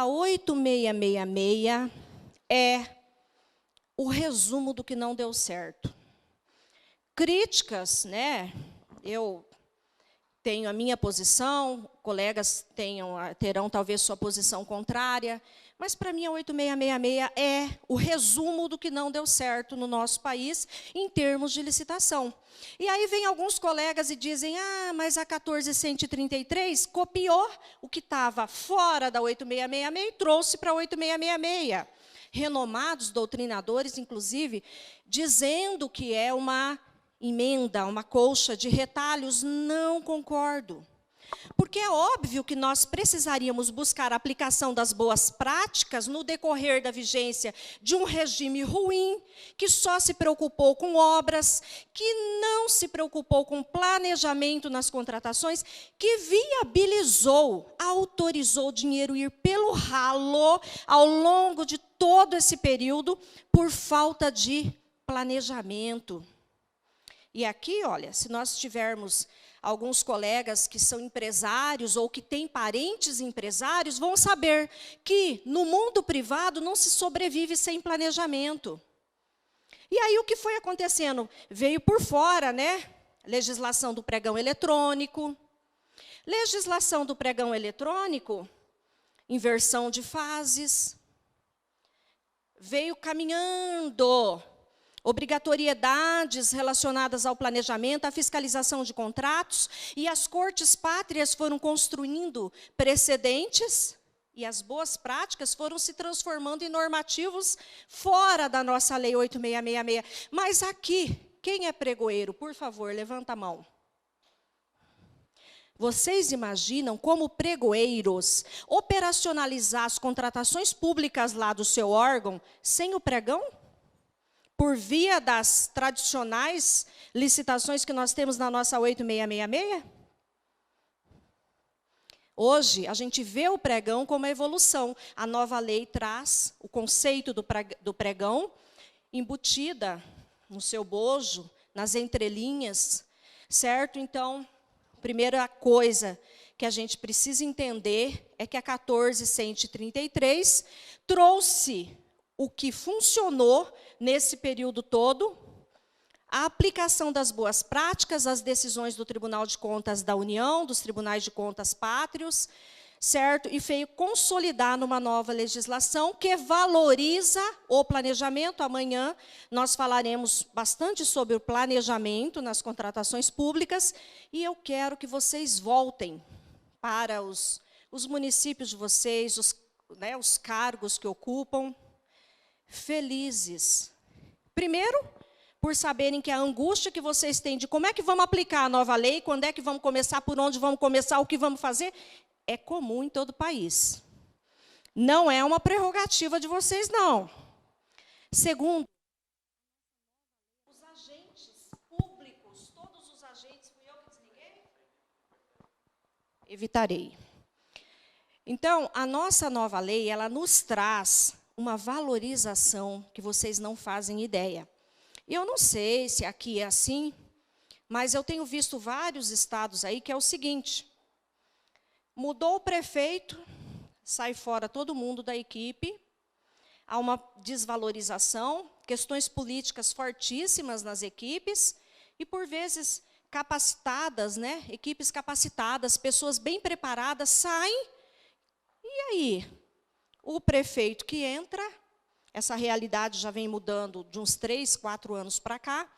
A 8666 é o resumo do que não deu certo. Críticas, né? Eu tenho a minha posição, colegas terão talvez sua posição contrária, mas para mim a 8666 é o resumo do que não deu certo no nosso país em termos de licitação. E aí vem alguns colegas e dizem, mas a 14133 copiou o que estava fora da 8666 e trouxe para a 8666. Renomados doutrinadores, inclusive, dizendo que é uma emenda, uma colcha de retalhos. Não concordo. Porque é óbvio que nós precisaríamos buscar a aplicação das boas práticas no decorrer da vigência de um regime ruim, que só se preocupou com obras, que não se preocupou com planejamento nas contratações, que viabilizou, autorizou o dinheiro ir pelo ralo ao longo de todo esse período por falta de planejamento. E aqui, olha, se nós tivermos alguns colegas que são empresários ou que têm parentes empresários, vão saber que no mundo privado não se sobrevive sem planejamento. E aí o que foi acontecendo? Veio por fora, né? Legislação do pregão eletrônico. Legislação do pregão eletrônico, inversão de fases. Veio caminhando obrigatoriedades relacionadas ao planejamento, à fiscalização de contratos, e as cortes pátrias foram construindo precedentes, e as boas práticas foram se transformando em normativos fora da nossa Lei 8666. Mas aqui, quem é pregoeiro? Por favor, levanta a mão. Vocês imaginam como pregoeiros operacionalizar as contratações públicas lá do seu órgão sem o pregão? Por via das tradicionais licitações que nós temos na nossa 8666? Hoje, a gente vê o pregão como a evolução. A nova lei traz o conceito do pregão embutida no seu bojo, nas entrelinhas, certo? Então, a primeira coisa que a gente precisa entender é que a 14133 trouxe o que funcionou nesse período todo, a aplicação das boas práticas, as decisões do Tribunal de Contas da União, dos Tribunais de Contas Pátrios, certo? E veio consolidar numa nova legislação que valoriza o planejamento. Amanhã nós falaremos bastante sobre o planejamento nas contratações públicas, e eu quero que vocês voltem para os municípios de vocês, os cargos que ocupam, felizes. Primeiro, por saberem que a angústia que vocês têm de como é que vamos aplicar a nova lei, quando é que vamos começar, por onde vamos começar, o que vamos fazer, é comum em todo o país. Não é uma prerrogativa de vocês, não. Segundo, os agentes públicos, todos os agentes, fui eu que desliguei? Evitarei. Então, a nossa nova lei, ela nos traz uma valorização que vocês não fazem ideia. Eu não sei se aqui é assim, mas eu tenho visto vários estados aí que é o seguinte: mudou o prefeito, sai fora todo mundo da equipe, há uma desvalorização, questões políticas fortíssimas nas equipes, e por vezes capacitadas, né? Equipes capacitadas, pessoas bem preparadas saem, e aí? O prefeito que entra, essa realidade já vem mudando de uns 3, 4 anos para cá,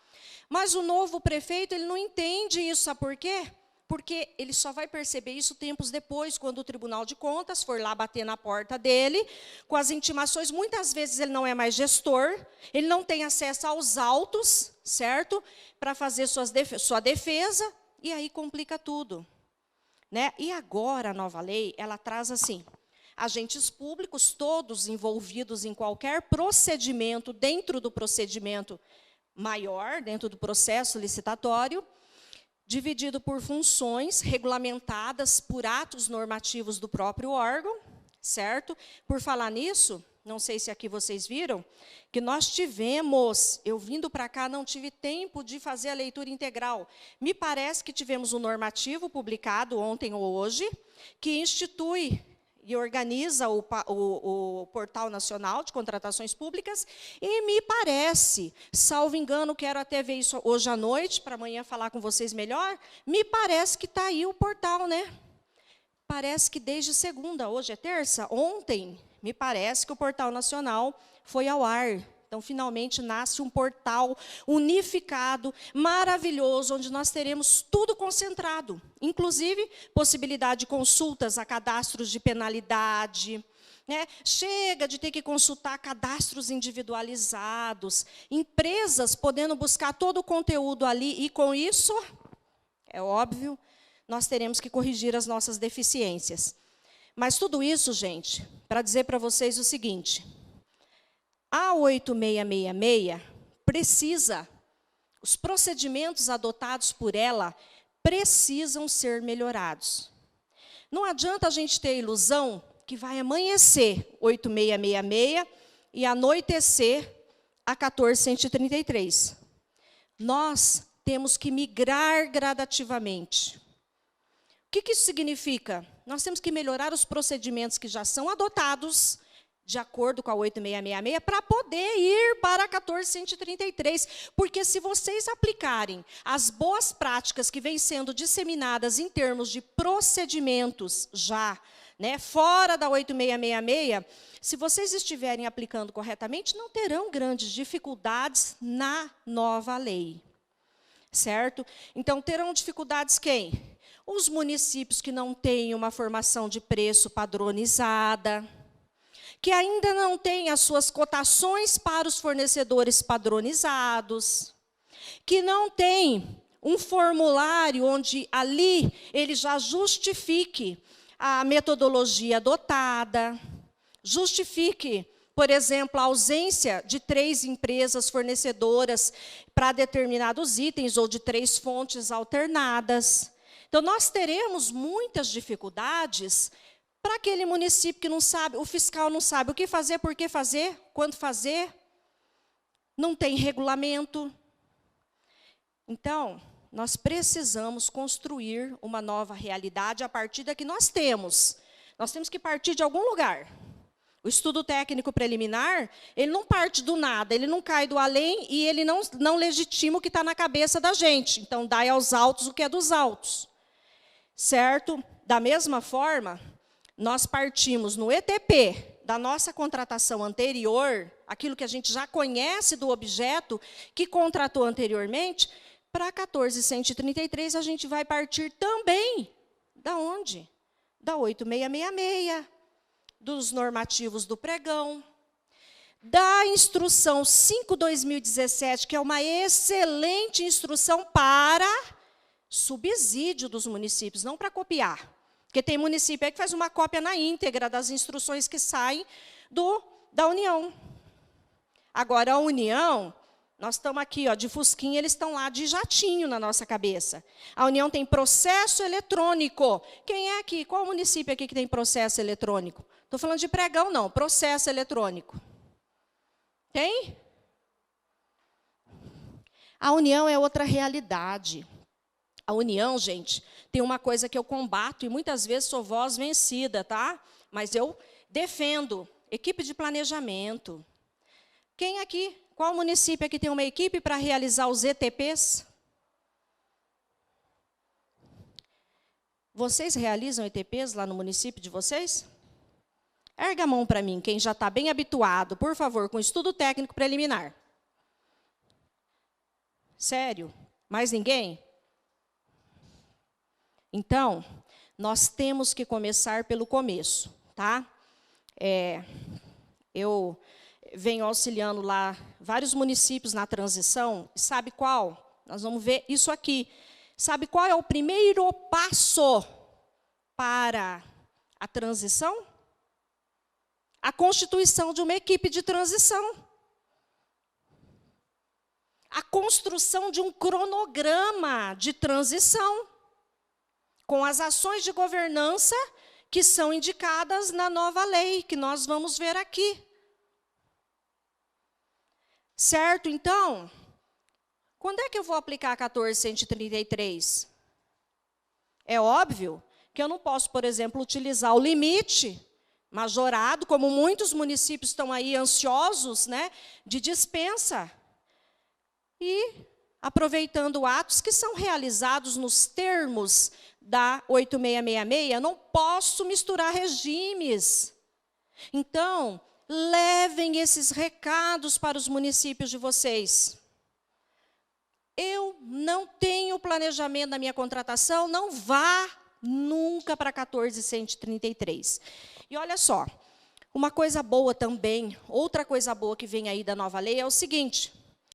mas o novo prefeito, ele não entende isso, sabe por quê? Porque ele só vai perceber isso tempos depois, quando o Tribunal de Contas for lá bater na porta dele, com as intimações. Muitas vezes ele não é mais gestor, ele não tem acesso aos autos, certo? Para fazer sua defesa, e aí complica tudo, né? E agora a nova lei, ela traz assim: agentes públicos, todos envolvidos em qualquer procedimento, dentro do procedimento maior, dentro do processo licitatório, dividido por funções regulamentadas por atos normativos do próprio órgão, certo? Por falar nisso, não sei se aqui vocês viram, que nós tivemos, eu vindo para cá, não tive tempo de fazer a leitura integral. Me parece que tivemos um normativo publicado ontem ou hoje, que institui e organiza o Portal Nacional de Contratações Públicas, e me parece, salvo engano, quero até ver isso hoje à noite, para amanhã falar com vocês melhor, me parece que está aí o portal, né? Parece que desde segunda, hoje é terça, ontem, me parece que o Portal Nacional foi ao ar. Então, finalmente, nasce um portal unificado, maravilhoso, onde nós teremos tudo concentrado, inclusive possibilidade de consultas a cadastros de penalidade, né? Chega de ter que consultar cadastros individualizados, empresas podendo buscar todo o conteúdo ali, e com isso, é óbvio, nós teremos que corrigir as nossas deficiências. Mas tudo isso, gente, para dizer para vocês o seguinte: a 8666 precisa, os procedimentos adotados por ela precisam ser melhorados. Não adianta a gente ter a ilusão que vai amanhecer 8666 e anoitecer a 14133. Nós temos que migrar gradativamente. O que isso significa? Nós temos que melhorar os procedimentos que já são adotados, de acordo com a 8666, para poder ir para a 14133. Porque se vocês aplicarem as boas práticas que vêm sendo disseminadas em termos de procedimentos já, né, fora da 8666, se vocês estiverem aplicando corretamente, não terão grandes dificuldades na nova lei. Certo? Então, terão dificuldades quem? Os municípios que não têm uma formação de preço padronizada, que ainda não têm as suas cotações para os fornecedores padronizados, que não têm um formulário onde ali ele já justifique a metodologia adotada, justifique, por exemplo, a ausência de 3 empresas fornecedoras para determinados itens ou de 3 fontes alternadas. Então, nós teremos muitas dificuldades para aquele município que não sabe, o fiscal não sabe o que fazer, por que fazer, quando fazer, não tem regulamento. Então, nós precisamos construir uma nova realidade a partir da que nós temos. Nós temos que partir de algum lugar. O estudo técnico preliminar, ele não parte do nada, ele não cai do além e ele não legitima o que está na cabeça da gente. Então, dai aos altos o que é dos altos. Certo? Da mesma forma, nós partimos no ETP da nossa contratação anterior, aquilo que a gente já conhece do objeto que contratou anteriormente, para 14133 a gente vai partir também, da onde? Da 8666, dos normativos do pregão, da instrução 5/2017, que é uma excelente instrução para subsídio dos municípios, não para copiar. Porque tem município aí que faz uma cópia na íntegra das instruções que saem da União. Agora, a União, nós estamos aqui de fusquinha, eles estão lá de jatinho na nossa cabeça. A União tem processo eletrônico. Quem é aqui? Qual município aqui que tem processo eletrônico? Estou falando de pregão, não. Processo eletrônico. Tem? A União é outra realidade. A União, gente, tem uma coisa que eu combato e muitas vezes sou voz vencida, tá? Mas eu defendo. Equipe de planejamento. Quem aqui? Qual município aqui tem uma equipe para realizar os ETPs? Vocês realizam ETPs lá no município de vocês? Erga a mão para mim, quem já está bem habituado, por favor, com estudo técnico preliminar. Sério? Mais ninguém? Então, nós temos que começar pelo começo, tá? Eu venho auxiliando lá vários municípios na transição, e sabe qual? Nós vamos ver isso aqui. Sabe qual é o primeiro passo para a transição? A constituição de uma equipe de transição. A construção de um cronograma de transição, com as ações de governança que são indicadas na nova lei, que nós vamos ver aqui. Certo? Então, quando é que eu vou aplicar a 14133? É óbvio que eu não posso, por exemplo, utilizar o limite majorado, como muitos municípios estão aí ansiosos, né, de dispensa. E aproveitando atos que são realizados nos termos da 8666, não posso misturar regimes. Então, levem esses recados para os municípios de vocês. Eu não tenho planejamento na minha contratação, não vá nunca para 14.133. E olha só, uma coisa boa também, outra coisa boa que vem aí da nova lei é o seguinte: